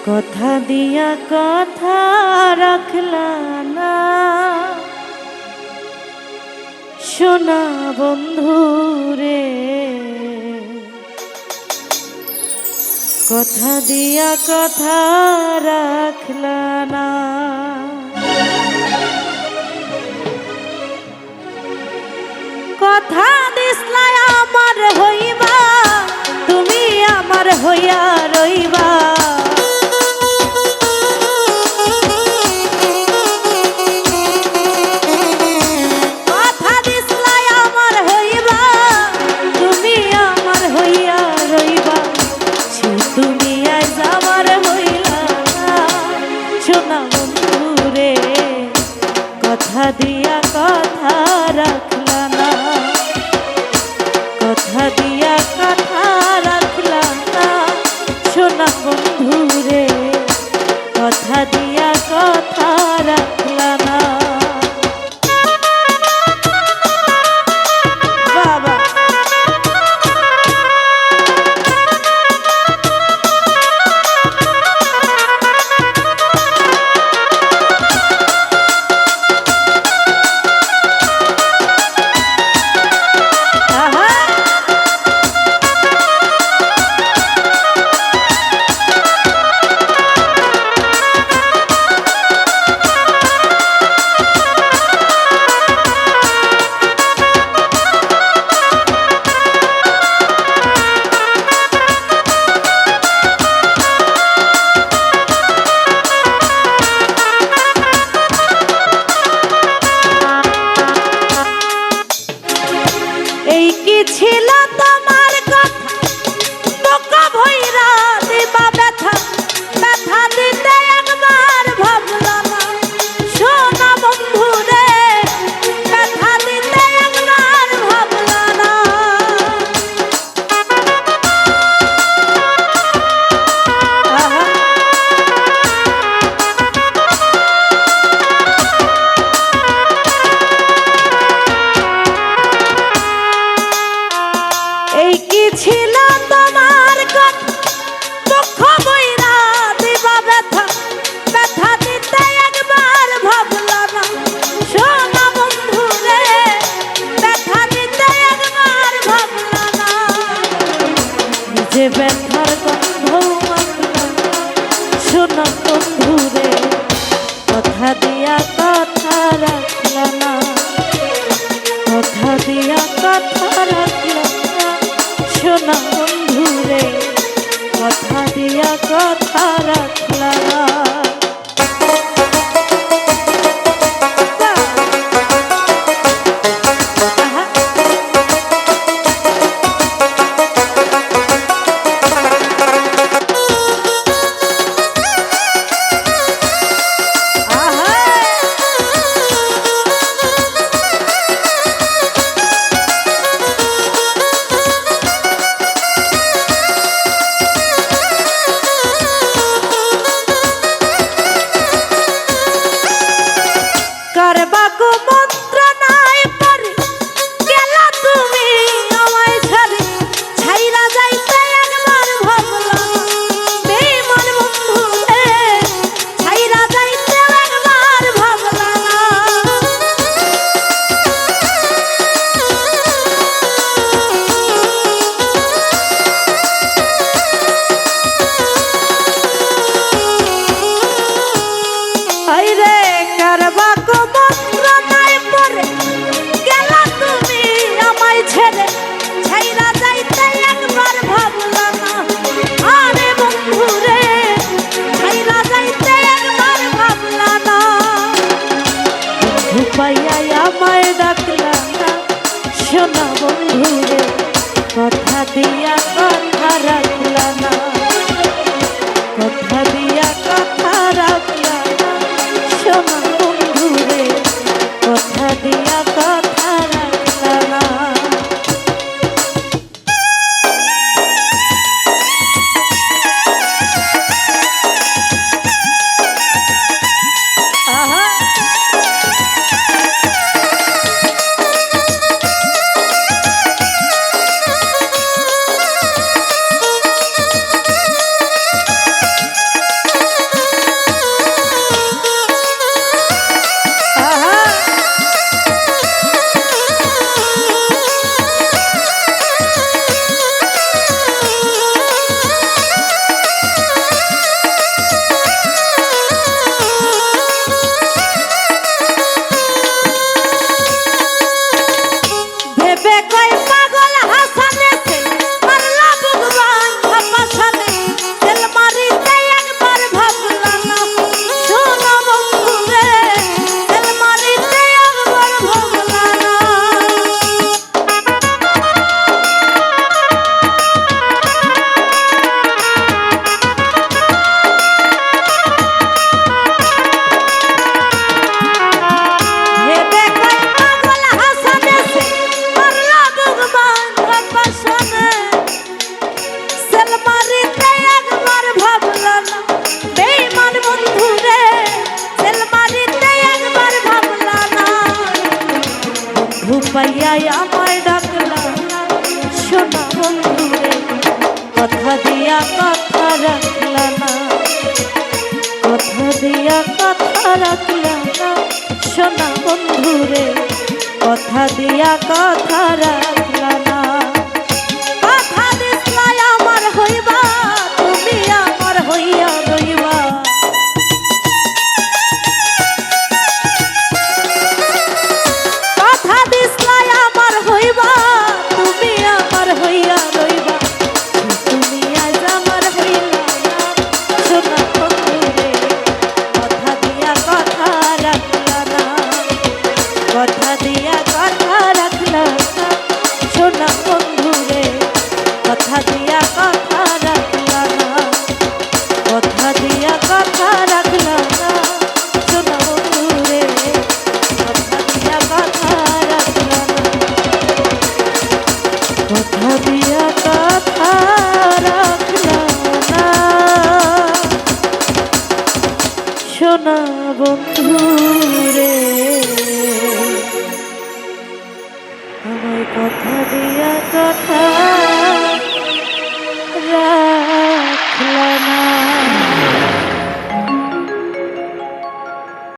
কথা দিয়া কথা রাখলা না সোনা বন্ধু রে, কথা দিয়া কথা রাখলা না। কথা দিসলা আমার হইবা, তুমি আমার হইয়া রইবা। কথা দিসলা আমার হইবা, তুমি আমার হইয়া রইবা। তুমি আজ আমার হইলা সোনা বন্ধু রে, কথা দিয়া কথা রাখলা না, কথা দিয়া কথা রাখলা না সোনা বন্ধু রে, কথা দিয়া কথা রাখলা না। বাবা এই কি ছিল তোমার কথা, বোকা ভইরা দিবা ব্যথা, ব্যথা দিতে একবার ভাবলা না সোনা বন্ধু রে, ব্যথা দিতে একবার ভাবলা না। এই কি ছিল তোমার কথা, দুঃখ বইরা দিবা ব্যথা, ব্যথা দিতে একবার ভাবলা না সোনা বন্ধু রে, ব্যথা দিতে একবার ভাবলা না। যে ব্যথার গন্ধ মাখলা সোনা বন্ধু রে, কথা দিয়া কথা রাখলা না, কথা দিয়া কথা রাখলা সোনা বন্ধু রে, কথা দিয়া কথা রাখলা না। কথা রাখলা না, কথা দিয়া কথা রাখলা না সোনা বন্ধুরে, কথা দিয়া কথা রাখলা না। কথা দিসলাই আমার হইবা, তুমি আমার হইয়া রইবা। কথা দিসলাই আমার হইবা, তুমি আমার হইয়া রইবা। তুমি আজ আমার হইলা না সোনা বন্ধুরে, কথা দিয়া কথা রাখলা না, কথা দিয়া কথা রাখলা না সোনা বন্ধুরে, কথা দিয়া কথা রাখলা না, কথা দিয়া কথা রাখলা না সোনা বন্ধুরে, কথা দিয়া কথা রাখলা না, কথা দিয়া কথা রাখলা না সোনা বন্ধু।